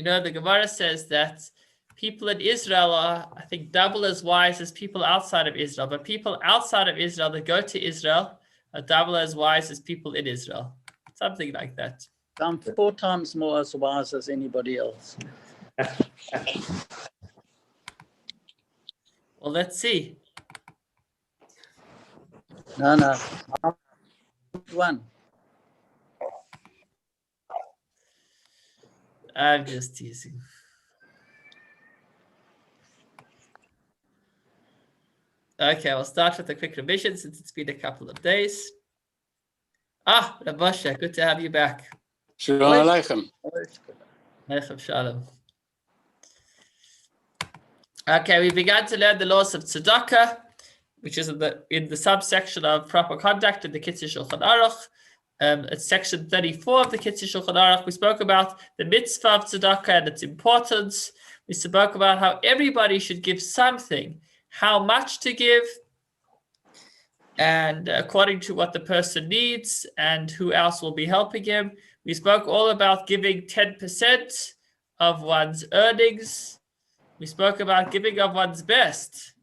the Gemara says that people in Israel are, I think, double as wise as people outside of Israel. But people outside of Israel that go to Israel are double as wise as people in Israel. Something like that. I'm 4 times more as wise as anybody else. Well, let's see. No. One. I'm just teasing. Okay, we'll start with a quick revision since it's been a couple of days. Rav Moshe, good to have you back. Shalom Aleichem. Aleichem Shalom. Okay, we began to learn the laws of Tzedoka, which is in the subsection of proper conduct in the Kitzur Shulchan Aruch. It's section 34 of the Kitzur Shulchan Aruch. We spoke about the mitzvah of Tzedoka and its importance. We spoke about how everybody should give something, how much to give, and according to what the person needs and who else will be helping him. We spoke all about giving 10% of one's earnings. We spoke about giving of one's best.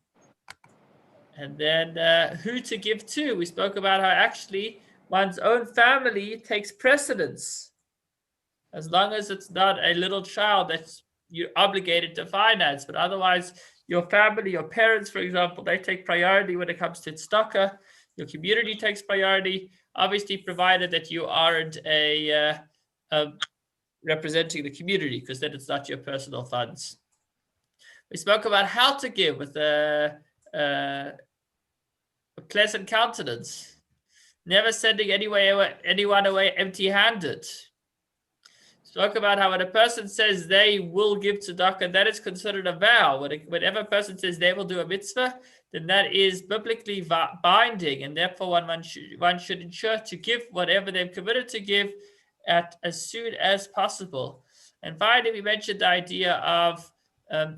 And then who to give to. We spoke about how actually one's own family takes precedence. As long as it's not a little child that's you're obligated to finance, but otherwise your family, your parents, for example, they take priority when it comes to tzedakah. Your community takes priority, obviously provided that you aren't representing the community, because then it's not your personal funds. We spoke about how to give with a pleasant countenance, never sending anyone away empty-handed. Spoke about how when a person says they will give tzedakah, that is considered a vow. Whenever a person says they will do a mitzvah, then that is biblically binding, and therefore one should ensure to give whatever they've committed to give as soon as possible. And finally, we mentioned the idea of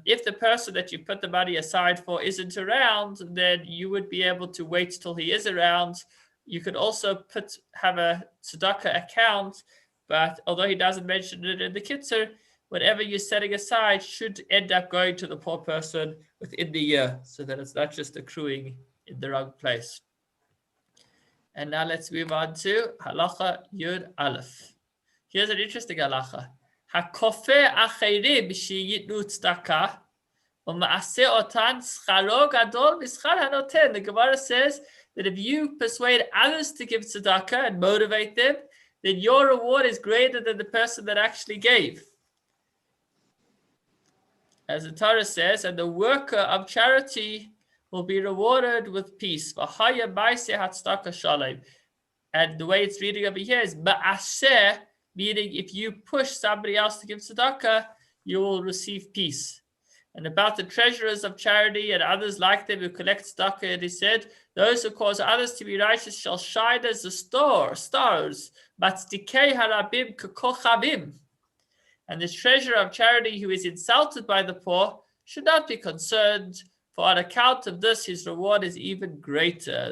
if the person that you put the money aside for isn't around, then you would be able to wait till he is around. You could also have a tzedakah account, but although he doesn't mention it in the Kitzur, whatever you're setting aside should end up going to the poor person within the year, so that it's not just accruing in the wrong place. And now let's move on to Halacha Yud Aleph. Here's an interesting halacha. HaKofeh acherim sheyitnu tzedakah u'ma'aseh otan scharo gadol mischar hanoten. The Gemara says that if you persuade others to give tzedakah and motivate them, then your reward is greater than the person that actually gave. As the Torah says, and the worker of charity will be rewarded with peace. And the way it's reading over here is ma'aseh, meaning if you push somebody else to give tzedakah, you will receive peace. And about the treasurers of charity and others like them who collect tzedakah, it is said, those who cause others to be righteous shall shine as the stars, matzdikei harabim kekochavim. And the treasurer of charity who is insulted by the poor should not be concerned, for on account of this his reward is even greater.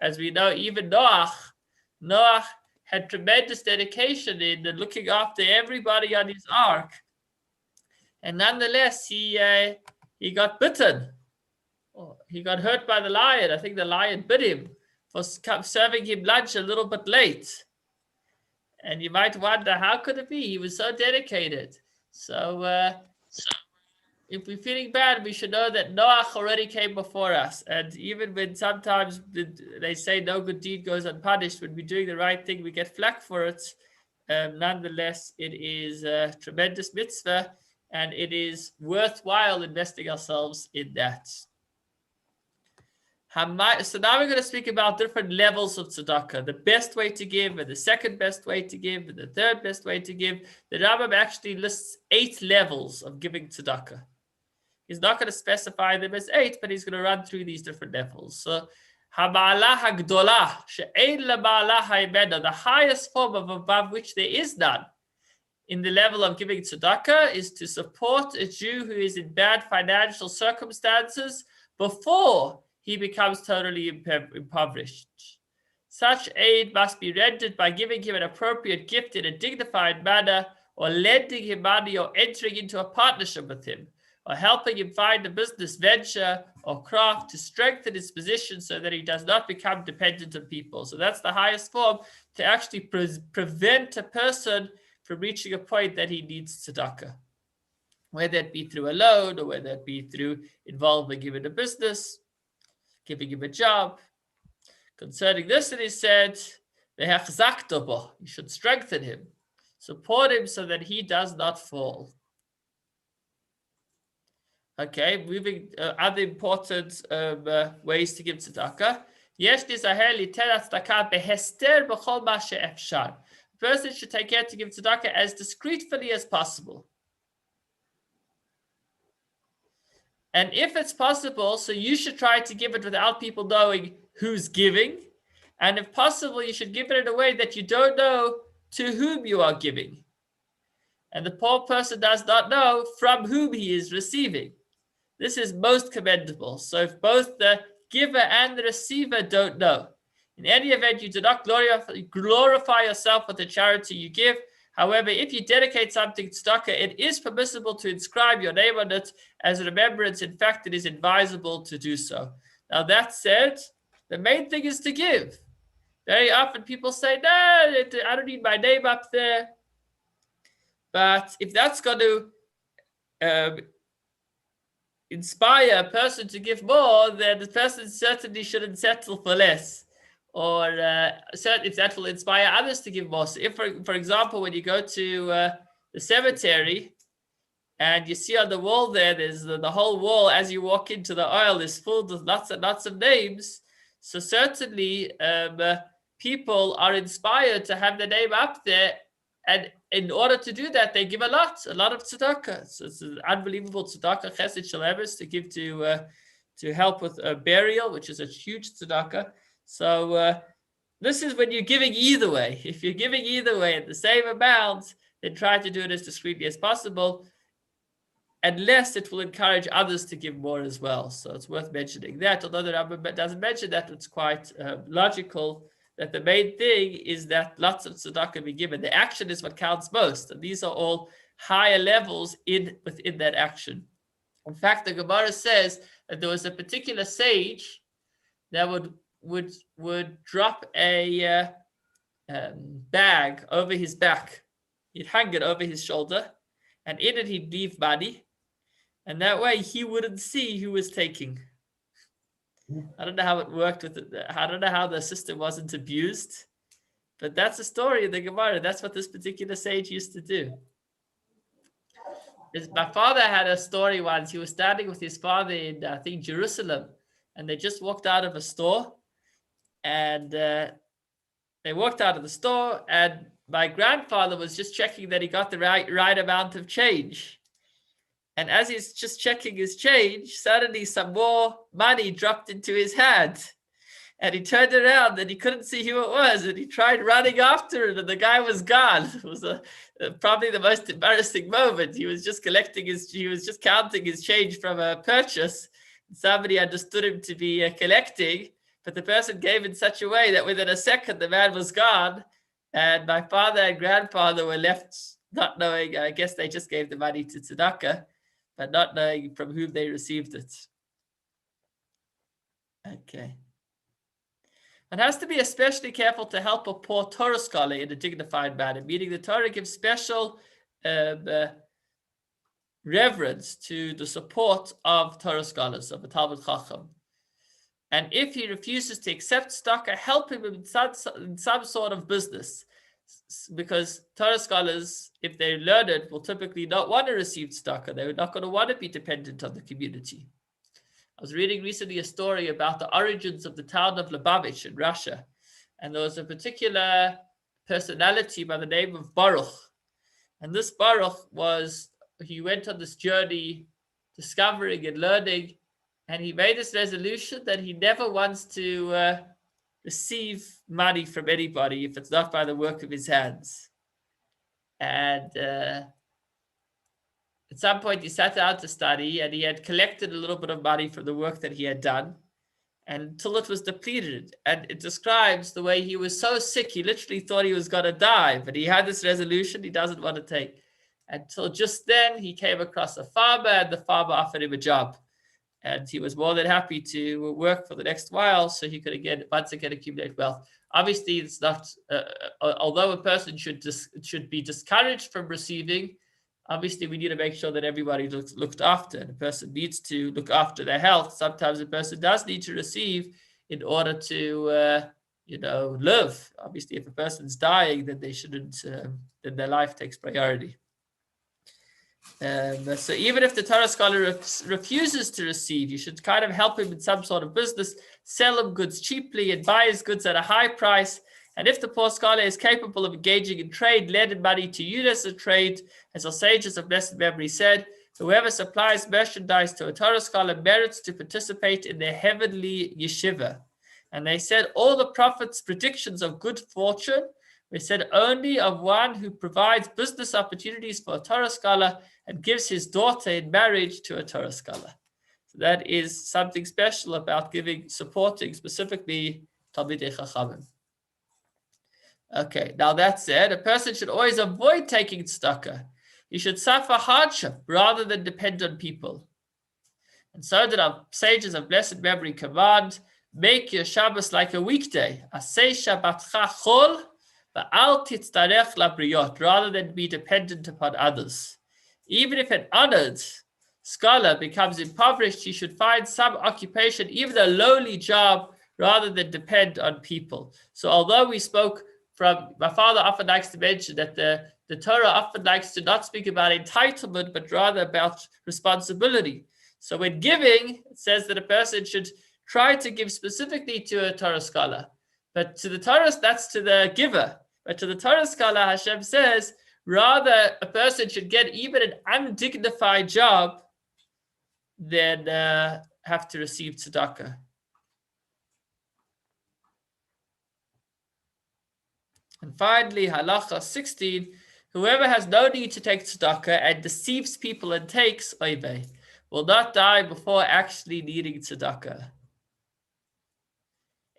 As we know, even Noach had tremendous dedication in looking after everybody on his ark. And nonetheless, he got bitten. He got hurt by the lion. I think the lion bit him for serving him lunch a little bit late. And you might wonder, how could it be? He was so dedicated. So if we're feeling bad, we should know that Noach already came before us. And even when sometimes they say no good deed goes unpunished, when we're doing the right thing, we get flack for it. Nonetheless, it is a tremendous mitzvah, and it is worthwhile investing ourselves in that. So now we're going to speak about different levels of tzedakah, the best way to give, and the second best way to give, and the third best way to give. The Rambam actually lists 8 levels of giving tzedakah. He's not going to specify them as 8, but he's going to run through these different levels. So, Hama'alah hagdolah she'ein lama'alah ha'imena, the highest form of above which there is none in the level of giving tzedakah is to support a Jew who is in bad financial circumstances before he becomes totally impoverished. Such aid must be rendered by giving him an appropriate gift in a dignified manner, or lending him money, or entering into a partnership with him, or helping him find a business venture or craft to strengthen his position so that he does not become dependent on people. So that's the highest form, to actually prevent a person from reaching a point that he needs tzedakah, whether it be through a loan or whether it be through involving him in a business, giving him a job. Concerning this, it is said, you should strengthen him, support him so that he does not fall. Okay, moving other important ways to give tzedakah. A person should take care to give tzedakah as discreetly as possible. And if it's possible, so you should try to give it without people knowing who's giving. And if possible, you should give it in a way that you don't know to whom you are giving. And the poor person does not know from whom he is receiving. This is most commendable. So if both the giver and the receiver don't know, in any event, you do not glorify yourself with the charity you give. However, if you dedicate something to tzedakah, it is permissible to inscribe your name on it as a remembrance. In fact, it is advisable to do so. Now, that said, the main thing is to give. Very often people say, no, I don't need my name up there. But if that's going to inspire a person to give more, then the person certainly shouldn't settle for less. Or if that will inspire others to give more. So if, for example, when you go to the cemetery and you see on the wall there, there's the whole wall as you walk into the aisle is full with lots and lots of names. So certainly people are inspired to have their name up there. And in order to do that, they give a lot of tzedakah. So it's an unbelievable tzedakah, chesed shel to give to help with a burial, which is a huge tzedakah. So this is when you're giving either way. If you're giving either way at the same amount, then try to do it as discreetly as possible, unless it will encourage others to give more as well. So it's worth mentioning that. Although the Rambam doesn't mention that, it's quite logical that the main thing is that lots of tzedakah be given. The action is what counts most. And these are all higher levels within that action. In fact, the Gemara says that there was a particular sage that would drop a bag over his back. He'd hang it over his shoulder, and in it he'd leave money, and that way he wouldn't see who was taking. I don't know how it worked with it. I don't know how the system wasn't abused, but that's a story in the Gemara. That's what this particular sage used to do. My father had a story once. He was standing with his father in, I think, Jerusalem, and they just walked out of a store. And they walked out of the store, and my grandfather was just checking that he got the right amount of change. And as he's just checking his change, suddenly some more money dropped into his hand. And he turned around and he couldn't see who it was. And he tried running after it, and the guy was gone. It was probably the most embarrassing moment. He was just counting his change from a purchase. Somebody understood him to be collecting. But the person gave in such a way that within a second, the man was gone. And my father and grandfather were left not knowing. I guess they just gave the money to tzedakah, but not knowing from whom they received it. Okay. One has to be especially careful to help a poor Torah scholar in a dignified manner, meaning the Torah gives special reverence to the support of Torah scholars, of a Talmud Chacham. And if he refuses to accept tzedakah, help him in some sort of business. Because Torah scholars, if they learn it, will typically not want to receive tzedakah. They're not going to want to be dependent on the community. I was reading recently a story about the origins of the town of Lubavitch in Russia. And there was a particular personality by the name of Baruch. And this Baruch he went on this journey discovering and learning. And he made this resolution that he never wants to receive money from anybody if it's not by the work of his hands. And at some point he sat down to study, and he had collected a little bit of money from the work that he had done until it was depleted. And it describes the way he was so sick, he literally thought he was going to die, but he had this resolution he doesn't want to take. until just then he came across a farmer, and the farmer offered him a job. And he was more than happy to work for the next while so he could once again accumulate wealth. Obviously, it's not, although a person should be discouraged from receiving, obviously we need to make sure that everybody looked after. And a person needs to look after their health. Sometimes a person does need to receive in order to, live. Obviously, if a person's dying, then they shouldn't, then their life takes priority. So even if the Torah scholar refuses to receive, you should kind of help him in some sort of business, sell him goods cheaply and buy his goods at a high price. And if the poor scholar is capable of engaging in trade, lend money to use as a trade, as our sages of blessed memory said, whoever supplies merchandise to a Torah scholar merits to participate in their heavenly yeshiva. And they said all the prophets' predictions of good fortune were said only of one who provides business opportunities for a Torah scholar and gives his daughter in marriage to a Torah scholar. So that is something special about supporting specifically Talmidei Chachamim. Okay, now that said, a person should always avoid taking tzedakah. You should suffer hardship rather than depend on people. And so did our sages of blessed memory command, make your Shabbos like a weekday. Asay Shabbatcha chol, va'al titzarech labriot, rather than be dependent upon others. Even if an honored scholar becomes impoverished, he should find some occupation, even a lowly job, rather than depend on people. So although we spoke my father often likes to mention that the Torah often likes to not speak about entitlement, but rather about responsibility. So when giving, it says that a person should try to give specifically to a Torah scholar. But to the Torah, that's to the giver. But to the Torah scholar, Hashem says, rather a person should get even an undignified job than have to receive tzedakah. And finally, Halacha 16, whoever has no need to take tzedakah and deceives people and takes oiveh will not die before actually needing tzedakah.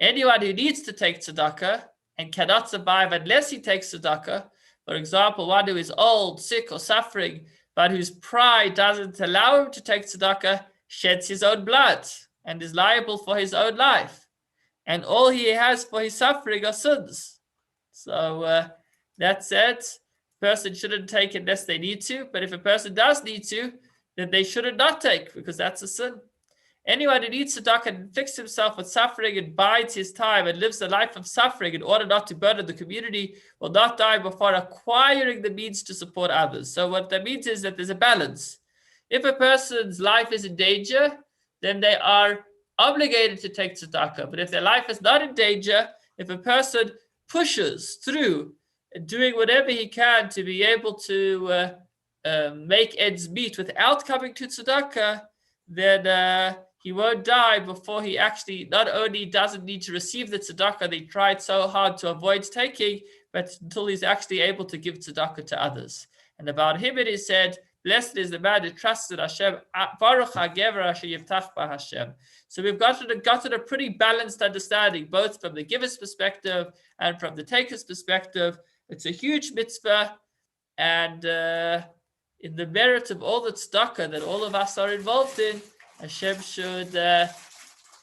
Anyone who needs to take tzedakah and cannot survive unless he takes tzedakah, for example, one who is old, sick, or suffering, but whose pride doesn't allow him to take tzedakah, sheds his own blood and is liable for his own life. And all he has for his suffering are sins. So that said, a person shouldn't take unless they need to, but if a person does need to, then they shouldn't not take, because that's a sin. Anyone who needs tzedakah and inflicts himself with suffering and bides his time and lives a life of suffering in order not to burden the community will not die before acquiring the means to support others. So what that means is that there's a balance. If a person's life is in danger, then they are obligated to take tzedakah. But if their life is not in danger, if a person pushes through doing whatever he can to be able to make ends meet without coming to tzedakah, then he won't die before he actually not only doesn't need to receive the tzedakah they tried so hard to avoid taking, but until he's actually able to give tzedakah to others. And about him it is said, blessed is the man who trusts in Hashem. Baruch HaGever asher yivtach b'Hashem. So we've gotten a pretty balanced understanding, both from the giver's perspective and from the taker's perspective. It's a huge mitzvah, and in the merit of all the tzedakah that all of us are involved in, Hashem should bring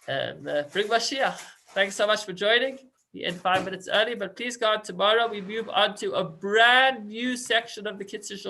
Mashiach. Thanks so much for joining. We end 5 minutes early, but please God, tomorrow we move on to a brand new section of the Kitzur Shulchan